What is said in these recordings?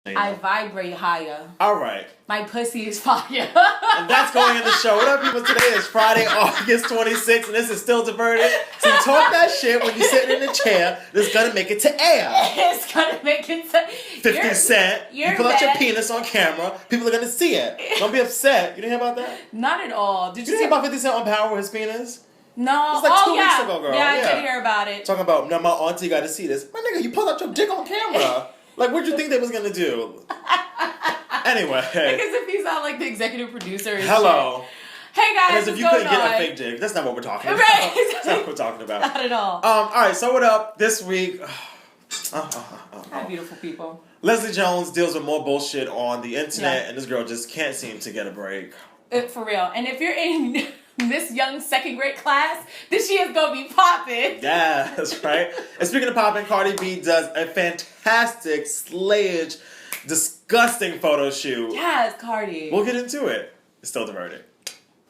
I vibrate higher. All right. My pussy is fire. And that's going in the show. What up, people? Today is Friday, August 26th, and this is Still Diverted. So you talk that shit when you're sitting in the chair that's going to make it to air. It's going to make it to... 50 Cent. You pull out your penis on camera. People are going to see it. Don't be upset. You didn't hear about that? Not at all. Did you hear about 50 Cent on Power with his penis? No. It was like 2 weeks ago, girl. Yeah, I did hear about it. Talking about, now my auntie got to see this. My nigga, you pulled out your dick on camera. Like, what'd you think they was going to do? Anyway. Because if he's not like the executive producer. Hello. Shit. Hey guys, as if you couldn't get a fake dick. That's not what we're talking about. Right. That's not what we're talking about. Not at all. All right, so what up? This week... Hi, beautiful people. Leslie Jones deals with more bullshit on the internet, and this girl just can't seem to get a break. For real. And if you're in Ms.Young second grade class, this year's gonna be poppin'. Yeah, that's right. And speaking of poppin', Cardi B does a fantastic, slayage, disgusting photo shoot. Yes, Cardi. We'll get into it. It's Still Diverted.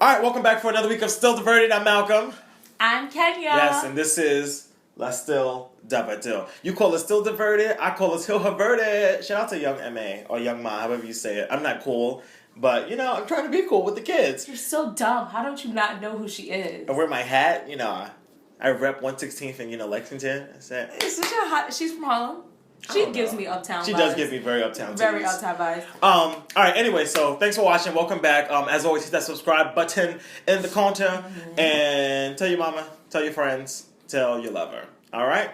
All right, welcome back for another week of Still Diverted. I'm Malcolm. I'm Kenya. Yes, and this is La Still Diverted. You call it Still Diverted, I call it Still Diverted. Shout out to Young M.A. or Young Ma, however you say it. I'm not cool, but, you know, I'm trying to be cool with the kids. You're so dumb. How don't you not know who she is? I wear my hat, you know, I rep 116th in, Lexington. She's from Harlem. She gives me uptown vibes. She does give me very uptown vibes. Very uptown vibes. All right, anyway, so thanks for watching. Welcome back. As always, hit that subscribe button in the corner and tell your mama, tell your friends, tell your lover. All right?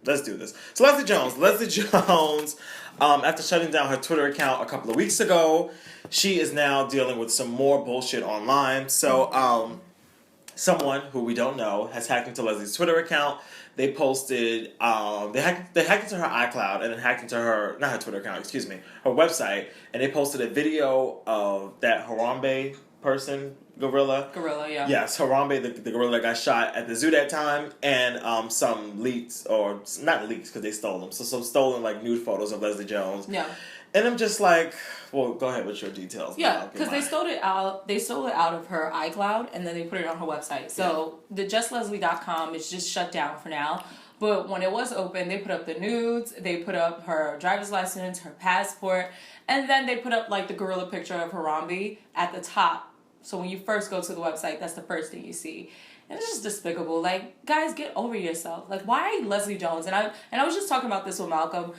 Let's do this. So Leslie Jones, after shutting down her Twitter account a couple of weeks ago, she is now dealing with some more bullshit online. So someone who we don't know has hacked into Leslie's Twitter account. They posted, they hacked into her iCloud and then hacked into her, not her Twitter account, excuse me, her website, and they posted a video of that Harambe person, gorilla. Gorilla, yeah. Yes, Harambe, the gorilla that got shot at the zoo that time, and some leaks, or not leaks because they stole them, so some stolen like nude photos of Leslie Jones. Yeah. And I'm just like, well, go ahead with your details. Yeah, because they stole it out. They stole it out of her iCloud, and then they put it on her website. So the justleslie.com is just shut down for now. But when it was open, they put up the nudes. They put up her driver's license, her passport, and then they put up like the gorilla picture of Harambe at the top. So when you first go to the website, that's the first thing you see. And it's just despicable. Like, guys, get over yourself. Like, why Leslie Jones? And I was just talking about this with Malcolm.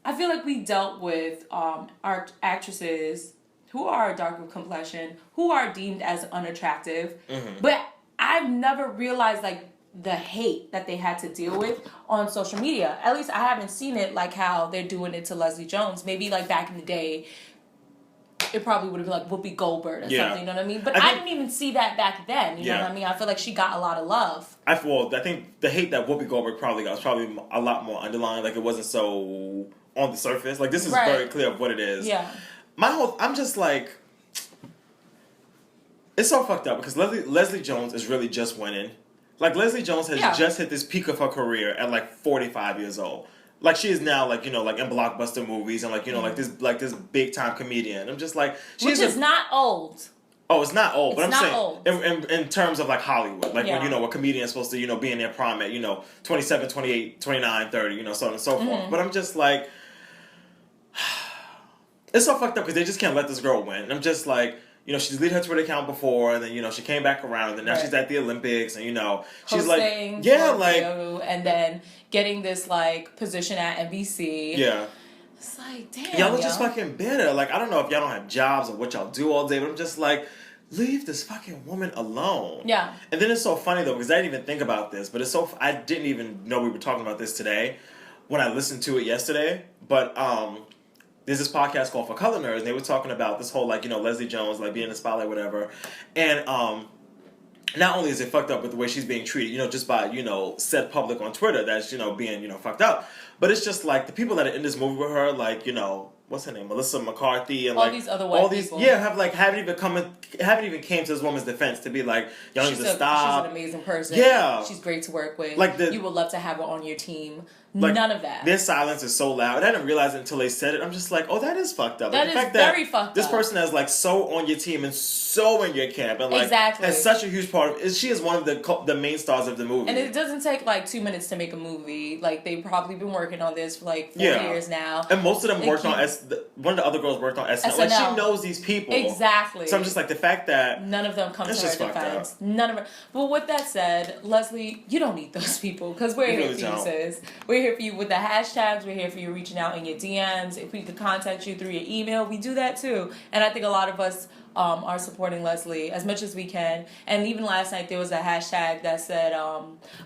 I feel like we dealt with our actresses who are darker complexion, who are deemed as unattractive, but I've never realized like the hate that they had to deal with on social media. At least I haven't seen it like how they're doing it to Leslie Jones. Maybe like back in the day, it probably would have been like Whoopi Goldberg or something, you know what I mean? But I didn't even see that back then, you know what I mean? I feel like she got a lot of love. I think the hate that Whoopi Goldberg probably got was probably a lot more underlying. Like, it wasn't so on the surface. Like, this is very clear of what it is. Yeah. I'm just like, it's so fucked up because Leslie Jones is really just winning. Like, Leslie Jones has just hit this peak of her career at like 45 years old. Like, she is now, like, like in blockbuster movies and, like, like this big time comedian. I'm just like, which is not old. Oh, it's not old. But I'm saying in terms of like Hollywood, like when a comedian is supposed to be in their prime at 27, 28, 29, 30, so on and so forth. But I'm just like, it's so fucked up because they just can't let this girl win. And I'm just like, she's deleted her Twitter account before, and then she came back around, and now she's at the Olympics, and she's hosting, and then getting this like position at NBC. Yeah. It's like, damn. Y'all are just fucking bitter. Like, I don't know if y'all don't have jobs or what y'all do all day, but I'm just like, leave this fucking woman alone. Yeah. And then it's so funny though because I didn't even think about this, but I didn't even know we were talking about this today when I listened to it yesterday. But there's this podcast called For Color Nerds, and they were talking about this whole like Leslie Jones like being in the spotlight, whatever, and not only is it fucked up with the way she's being treated, just by said public on Twitter that's being fucked up, but it's just like the people that are in this movie with her, like what's her name, Melissa McCarthy, and all these other white people. haven't even came to this woman's defense to be like, y'all need to stop. She's an amazing person. Yeah, she's great to work with. Like you would love to have her on your team. Like, none of that. Their silence is so loud. And I didn't realize it until they said it. I'm just like, oh, that is fucked up. That like, the is fact very that fucked this up. person is like so on your team and so in your camp and like Exactly. has such a huge part of. She is one of the main stars of the movie. And it doesn't take like 2 minutes to make a movie. Like they've probably been working on this for like 4 years now. And most of them worked on one of the other girls worked on SNL. Like she knows these people. Exactly. So I'm just like the fact that none of them come to her defense. Up. None of them. But with that said, Leslie, you don't need those people because we're here for you, sis. We're here for you with the hashtags. We're here for you reaching out in your DMs. If we could contact you through your email, we do that too. And I think a lot of us are supporting Leslie as much as we can. And even last night there was a hashtag that said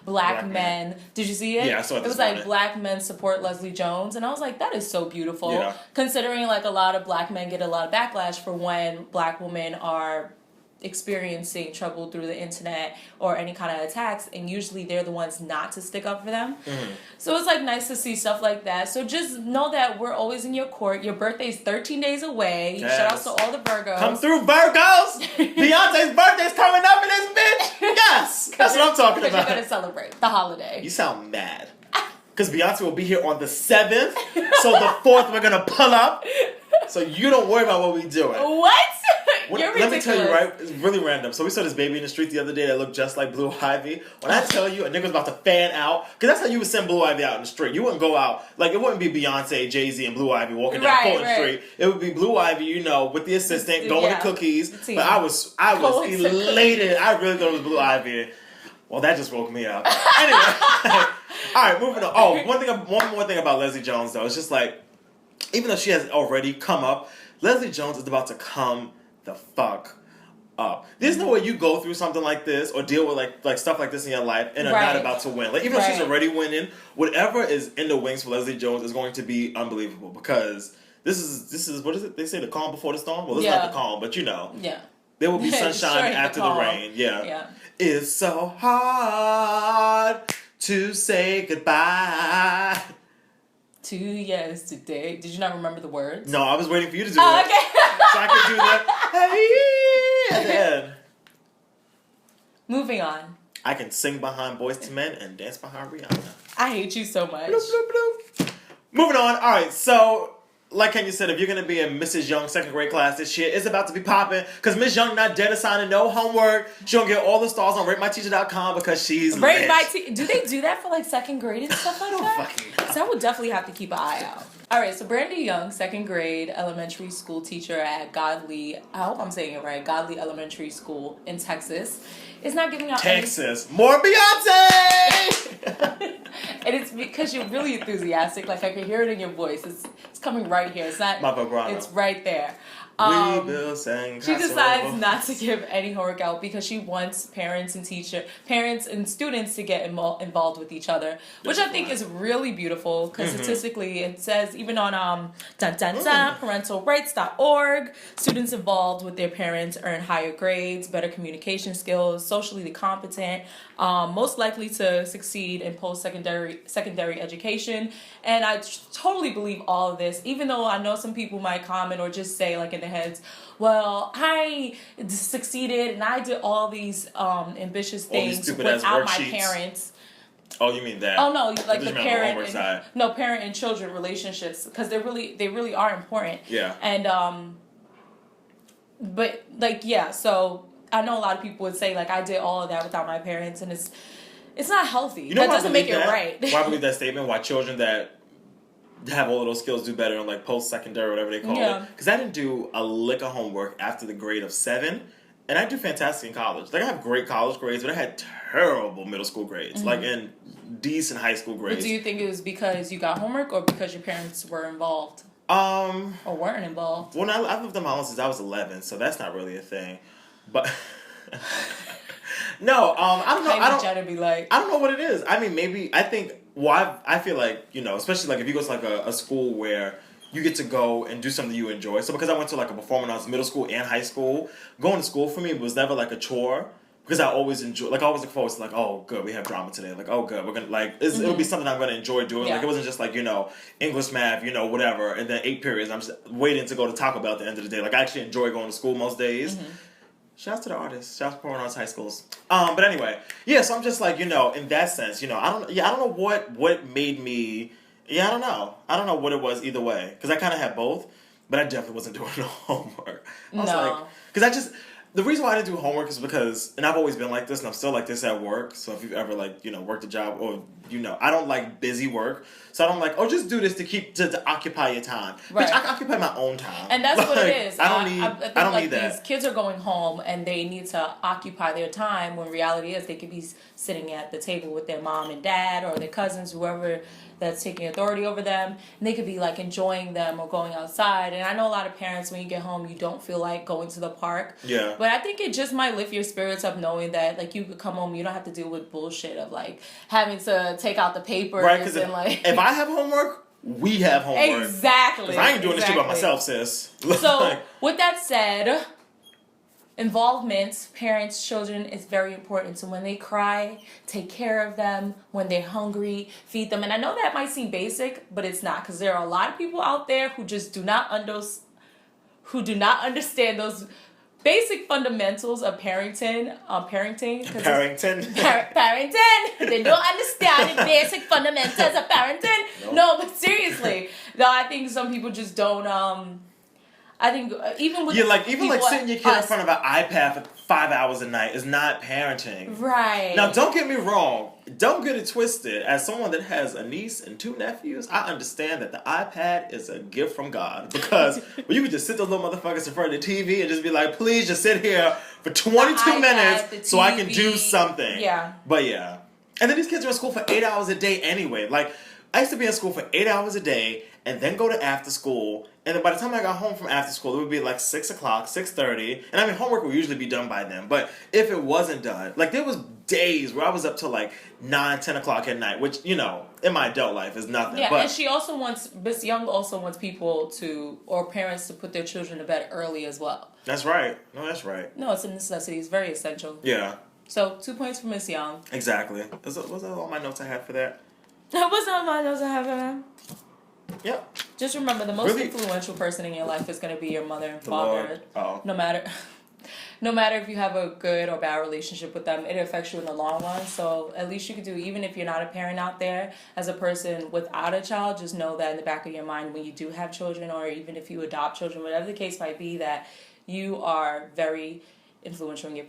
black men. Did you see it? Yeah, I saw it. It was like black men support Leslie Jones, and I was like, that is so beautiful. Yeah. Considering like a lot of black men get a lot of backlash for when black women are experiencing trouble through the internet or any kind of attacks, and usually they're the ones not to stick up for them. So it's like nice to see stuff like that. So just know that we're always in your court. Your birthday's 13 days away. Yes. Shout out to all the Virgos. Come through, Virgos! Beyonce's birthday's coming up in this bitch! Yes! That's what I'm talking about. You're gonna celebrate the holiday. You sound mad. Because Beyonce will be here on the 7th, so the 4th we're gonna pull up. So you don't worry about what we doing. What? You're ridiculous. Let me tell you, right? It's really random. So we saw this baby in the street the other day that looked just like Blue Ivy. When I tell you a nigga was about to fan out, because that's how you would send Blue Ivy out in the street. You wouldn't go out, like it wouldn't be Beyonce, Jay-Z, and Blue Ivy walking down Fulton Street. It would be Blue Ivy, you know, with the assistant, going to cookies. But I was elated. I really thought it was Blue Ivy. Well, that just woke me up. Anyway. All right, moving on. Oh, one more thing about Leslie Jones, though. It's just like, even though she has already come up, Leslie Jones is about to come the fuck up. There's no way you go through something like this or deal with like stuff like this in your life and are not about to win. Like even though she's already winning, whatever is in the wings for Leslie Jones is going to be unbelievable because this is what is it? They say the calm before the storm. Well, it's not the calm, but you know. Yeah. There will be sunshine after the rain. Yeah. It's so hard to say goodbye to yesterday. Did you not remember the words? No, I was waiting for you to do it. Okay. So I could do that. Hey, at the end. Moving on. I can sing behind Boyz II Men and dance behind Rihanna. I hate you so much. Bloop, bloop, bloop. Moving on. All right, so like Kenya said, if you're going to be in Ms.Young second grade class this year, it's about to be popping because Ms.Young not dead assigning no homework. She going to get all the stars on RateMyTeacher.com because she's lit. Do they do that for like second grade and stuff like that? So I would definitely have to keep an eye out. All right, so Brandy Young, second grade elementary school teacher at Godly, I hope I'm saying it right, Godly Elementary School in Texas, is not giving out Texas. More Beyonce! And it's because you're really enthusiastic. Like, I can hear it in your voice. It's coming right here. It's not... My vibrato. It's right there. We will sing. She decides not to give any homework out because she wants parents and students to get involved with each other, which I think is really beautiful because statistically it says even on parentalrights.org, students involved with their parents earn higher grades, better communication skills, socially competent, most likely to succeed in secondary education. And I totally believe all of this, even though I know some people might comment or just say like in their heads, well, I succeeded and I did all these ambitious things without my parents. Oh, you mean that? Oh no, like the parent and children relationships, because they really are important. Yeah. And but like so I know a lot of people would say like I did all of that without my parents, and it's not healthy. You know, that doesn't make it right. Why I believe that statement? Why children that have all of those skills do better in like post-secondary or whatever they call it. Because I didn't do a lick of homework after the grade of 7, and I do fantastic in college. Like I have great college grades, but I had terrible middle school grades, like in decent high school grades. But do you think it was because you got homework or because your parents were involved? Or weren't involved? Well, I've lived in my house since I was 11, so that's not really a thing. But no, I don't know. I don't know what it is. I mean, maybe I think. Well, I feel like, you know, especially like if you go to like a school where you get to go and do something you enjoy. So because I went to like a performing arts middle school and high school, going to school for me was never like a chore because I always enjoy. Like I always look forward to like, oh good, we have drama today. Like oh good, we're gonna like it'll be something I'm gonna enjoy doing. Yeah. Like it wasn't just like, you know, English, math, you know, whatever, and then 8 periods. I'm just waiting to go to Taco Bell at the end of the day. Like I actually enjoy going to school most days. Shouts to the artists. Shouts to performing arts high schools. But anyway, yeah. So I'm just like, in that sense, I don't know what made me. Yeah, I don't know. I don't know what it was either way because I kind of had both, but I definitely wasn't doing no homework. I was like, because the reason why I didn't do homework is because, and I've always been like this, and I'm still like this at work. So if you've ever worked a job, or I don't like busy work. So I don't like, just do this to occupy your time. Right. Bitch, I can occupy my own time. And that's what it is. I don't need that. These kids are going home and they need to occupy their time when reality is they could be sitting at the table with their mom and dad or their cousins, whoever that's taking authority over them, and they could be like enjoying them or going outside. And I know a lot of parents, when you get home, you don't feel like going to the park. Yeah. But I think it just might lift your spirits up knowing that like you could come home, you don't have to deal with bullshit of like having to take out the papers. Right, because if I have homework, we have homework. Exactly. Because I ain't doing this shit by myself, sis. So with that said, involvement, parents, children, is very important. So when they cry, take care of them. When they're hungry, feed them. And I know that might seem basic, but it's not, because there are a lot of people out there who just do not understand those basic fundamentals of parenting. Parenting. They don't understand the basic fundamentals of parenting. Nope. No, but seriously, no, I think some people just don't. I think even with sitting your kid in front of an iPad for 5 hours a night is not parenting. Right. Now, don't get me wrong. Don't get it twisted. As someone that has a niece and 2 nephews, I understand that the iPad is a gift from God. Because when you can just sit those little motherfuckers in front of the TV and just be like, please just sit here for 22 minutes so I can do something. Yeah. But yeah. And then these kids are in school for 8 hours a day anyway. Like, I used to be in school for 8 hours a day and then go to after school. And then by the time I got home from after school, it would be like 6 o'clock, 6:30. And I mean, homework would usually be done by then. But if it wasn't done, like there was days where I was up till like 9, 10 o'clock at night, which, in my adult life is nothing. Yeah, but, and she also Ms.Young also wants people or parents to put their children to bed early as well. That's right. No, that's right. No, it's a necessity. It's very essential. Yeah. So 2 points for Ms.Young. Exactly. Was that all my notes I had for that? That was all my notes I have for that. Yep. Just remember, the most influential person in your life is going to be your mother and father. Oh. No matter if you have a good or bad relationship with them, it affects you in the long run. So at least you could do, even if you're not a parent out there, as a person without a child, just know that in the back of your mind when you do have children, or even if you adopt children, whatever the case might be, that you are very influential in your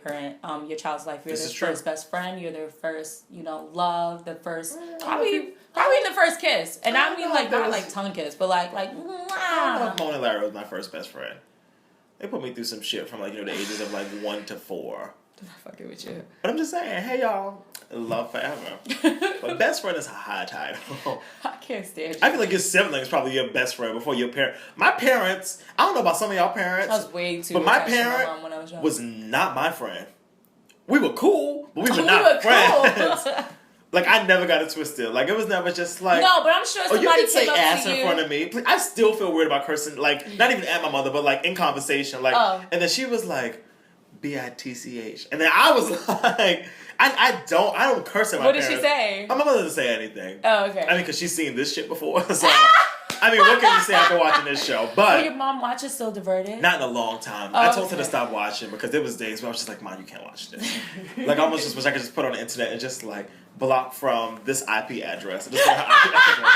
your child's life. You're their first best friend. You're their first, love. The first probably the first kiss. And I mean like not like tongue kiss, but like. I don't know if Mona Lara was my first best friend. They put me through some shit from the ages of 1 to 4. I'm not fucking with you. But I'm just saying, hey y'all, love forever. But best friend is a high title. I can't stand you. I feel like your sibling is probably your best friend before your parent. My parents, I don't know about some of y'all parents. I was way too. But my parent was not my friend. We were cool, but we were not friends. Cool. I never got it twisted. It was never just like... No, but I'm sure somebody you can say ass in front of me. I still feel weird about cursing, not even at my mother, but in conversation. And then she was like, B-I-T-C-H. And then I was like... I don't curse at my parents. What did she say? My mother doesn't say anything. Oh, okay. I mean, because she's seen this shit before, so... I mean, what can you say after watching this show? But your mom watches Still Diverted? Not in a long time. Oh, I told her to stop watching because there was days where I was just like, Mom, you can't watch this. I almost just wish I could just put it on the internet and just block from this IP address. Just her IP address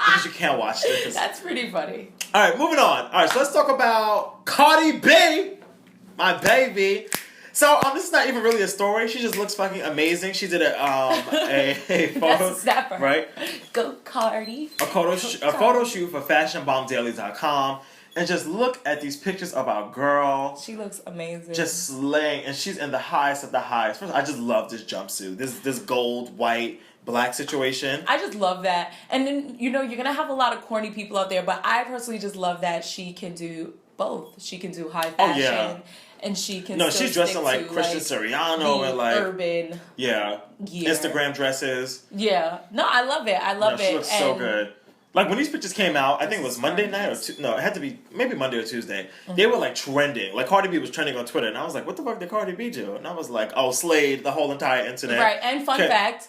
because you can't watch this. That's pretty funny. All right, moving on. All right, so let's talk about Cardi B, my baby. So this is not even really a story. She just looks fucking amazing. She did a photo, that's a snapper, right? Go Cardi. A photo shoot for FashionBombDaily.com, and just look at these pictures of our girl. She looks amazing, just slaying, and she's in the highest of the highest. First, I just love this jumpsuit. This gold, white, black situation. I just love that, and then you're gonna have a lot of corny people out there, but I personally just love that she can do both. She can do high fashion. Oh, yeah. And she can. No, she's dressing like Christian Siriano and urban. Yeah. Instagram dresses. Yeah. No, I love it. I love it. She looks so good. When these pictures came out, I think it was Monday night it had to be maybe Monday or Tuesday. Mm-hmm. They were trending. Cardi B was trending on Twitter, and I was like, "What the fuck did Cardi B do?" And I was like, "Oh, slayed the whole entire internet." Right. And fun fact,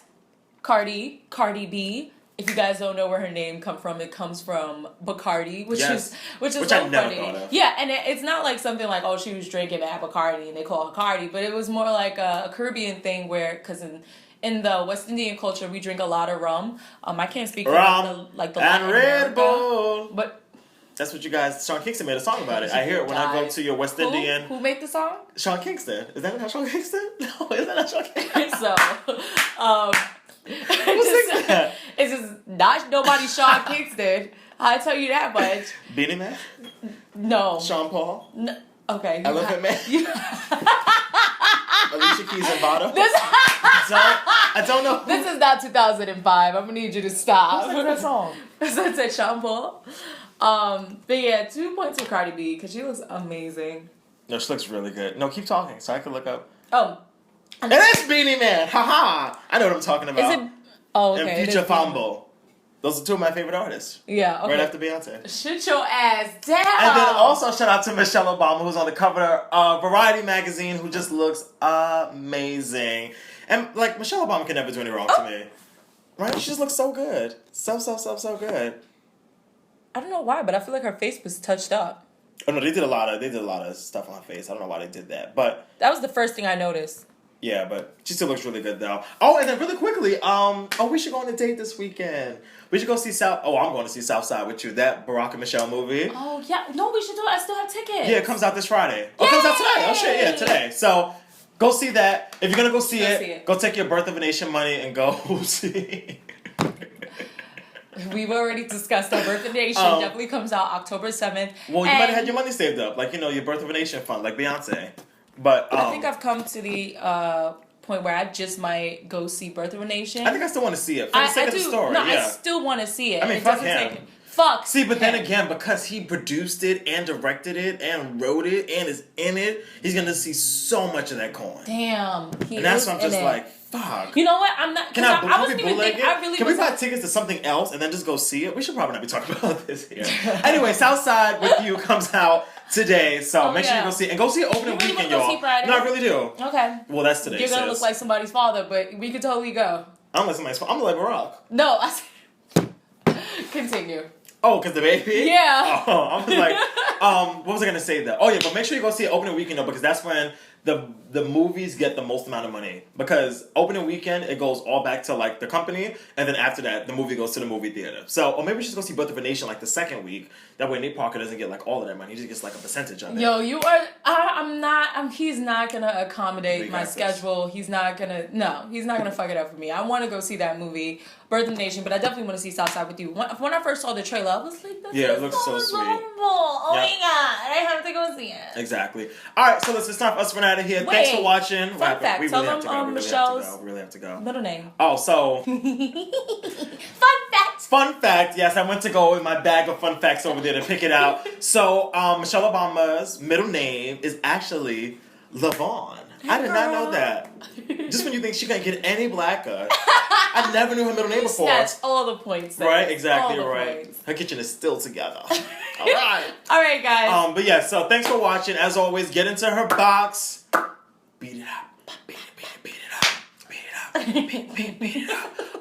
Cardi B If you guys don't know where her name come from, it comes from Bacardi, which is Which so I never funny. thought of. Yeah, and it's not like something like, oh, she was drinking bad Bacardi and they call her Cardi, but it was more like a Caribbean thing where, because in the West Indian culture, we drink a lot of rum. I can't speak for Rum the and Latin Red America, Bull. but That's what you guys. Sean Kingston made a song about it. I hear it when I go to your West Indian. Who made the song? Sean Kingston. Is that not Sean Kingston? No, is that not Sean Kingston? So, Who sings that? it's just not nobody Sean Kingston. I tell you that much. Beanie Man? No. Sean Paul? No. Okay. Elephant Man? Alicia Keys and Vado? This, I don't know. this is not 2005. I'm gonna need you to stop. Who sang that song? So it said Sean Paul. But yeah, 2 points for Cardi B because she looks amazing. No, she looks really good. No, keep talking so I can look up. Oh. And that's Beanie Man. Haha. I know what I'm talking about. Is it? Oh, okay. And Future Fambo. Those are two of my favorite artists. Yeah, okay. Right after Beyonce. Shut your ass down. And then also shout out to Michelle Obama, who's on the cover of Variety magazine, who just looks amazing. And like Michelle Obama can never do any wrong to me. Right? She just looks so good. So good. I don't know why, but I feel like her face was touched up. Oh no, they did a lot of stuff on her face. I don't know why they did that. But That was the first thing I noticed. yeah, but she still looks really good though. Oh, and then really quickly, we should go on a date this weekend. We should go see I'm going to see Southside with you. That Barack and Michelle movie. Oh yeah, no, we should do it. I still have tickets. Yeah, it comes out this Friday. Oh, it comes out today. Oh shit, yeah, today. So go see that. If you're gonna go see it, go take your Birth of a Nation money and go see. We've already discussed our Birth of a Nation. Definitely comes out October 7th. Well, you might have had your money saved up, like your Birth of a Nation fund, like Beyonce. But I think I've come to the point where I just might go see Birth of a Nation. I think I still want to see it for the sake of the story. No, yeah. I still want to see it. I mean, it fuck doesn't him. Fuck. See, but then again, because he produced it and directed it and wrote it and is in it, he's gonna see so much of that coin. Damn. And that's why I'm just like, fuck. You know what? I'm not. Can I wasn't even thinking. I really Can we buy tickets to something else and then just go see it? We should probably not be talking about this here. Anyway, Southside with You comes out today, so make sure you go see it. And go see it opening weekend, y'all. No, I really do. Okay. Well, that's today. You're gonna look like somebody's father, but we could totally go. I'm like somebody's father. I'm like Barack. No, continue. Oh, because the baby? Yeah. Oh, I was like, what was I going to say though? Oh, yeah, but make sure you go see it opening weekend though, because that's when the movies get the most amount of money. Because opening weekend, it goes all back to like the company, and then after that, the movie goes to the movie theater. So, or maybe we should go see Birth of a Nation like the second week. That way Nate Parker doesn't get like all of that money. He just gets like a percentage of it. Yo, you are, he's not going to accommodate my schedule. He's not going to fuck it up for me. I want to go see that movie, Birth of a Nation, but I definitely want to see Southside with You. When I first saw the trailer, I was like, it looks so sweet. Oh my God, I have to go see it. Exactly. All right, so it's time for us to run out of here. Thanks for watching. Fun fact. We Tell really them have to go. Michelle's We really have to go. middle name. Oh, so. Fun fact. Fun fact. Yes, I went to go with my bag of fun facts over there to pick it out. So, Michelle Obama's middle name is actually Lavon. I did not know that. Just when you think she can't get any blacker. I never knew her middle name before. That's all the points. Right, exactly right. Points. Her kitchen is still together. All right. All right, guys. But yeah, so thanks for watching. As always, get into her box. Beat it up. Beat it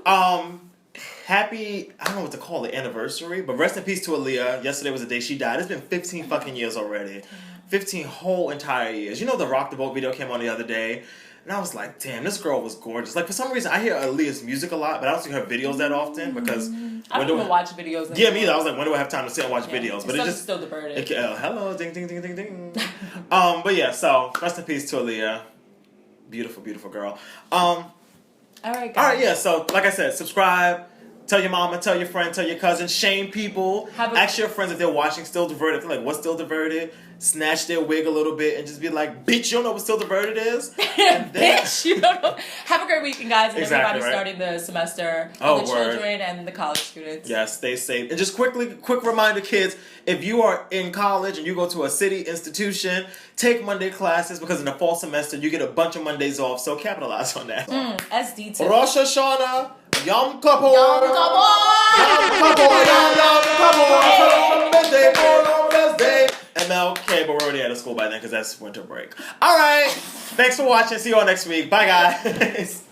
up. Happy, I don't know what to call it, anniversary, but rest in peace to Aaliyah. Yesterday was the day she died. It's been 15 fucking years already. 15 whole entire years. You know the Rock the Boat video came on the other day? And I was like, damn, this girl was gorgeous. Like, for some reason, I hear Aaliyah's music a lot, but I don't see her videos that often because... I don't even watch videos anymore. Yeah, me either. I was like, when do I have time to sit and watch videos? But it's just... still Diverted. Hello, ding, ding, ding, ding, ding. But yeah, so, rest in peace to Aaliyah. Beautiful, beautiful girl. All right, guys. All right, yeah, so, like I said, subscribe. Tell your mama, tell your friend, tell your cousin. Shame people. Ask your friends if they're watching Still Diverted. If they're like, what's Still Diverted? Snatch their wig a little bit and just be like, bitch, you don't know what Still Diverted is? And then... bitch, you don't know. Have a great weekend, guys. And exactly, everybody starting the semester. The children and the college students. Yes, stay safe. And just quick reminder, kids, if you are in college and you go to a city institution, take Monday classes because in the fall semester, you get a bunch of Mondays off. So capitalize on that. SD too. Rosh Hashanah. Yom Kippur. Yom Kippur. MLK, but we're already out of school by then because that's winter break. All right. Thanks for watching. See you all next week. Bye, guys.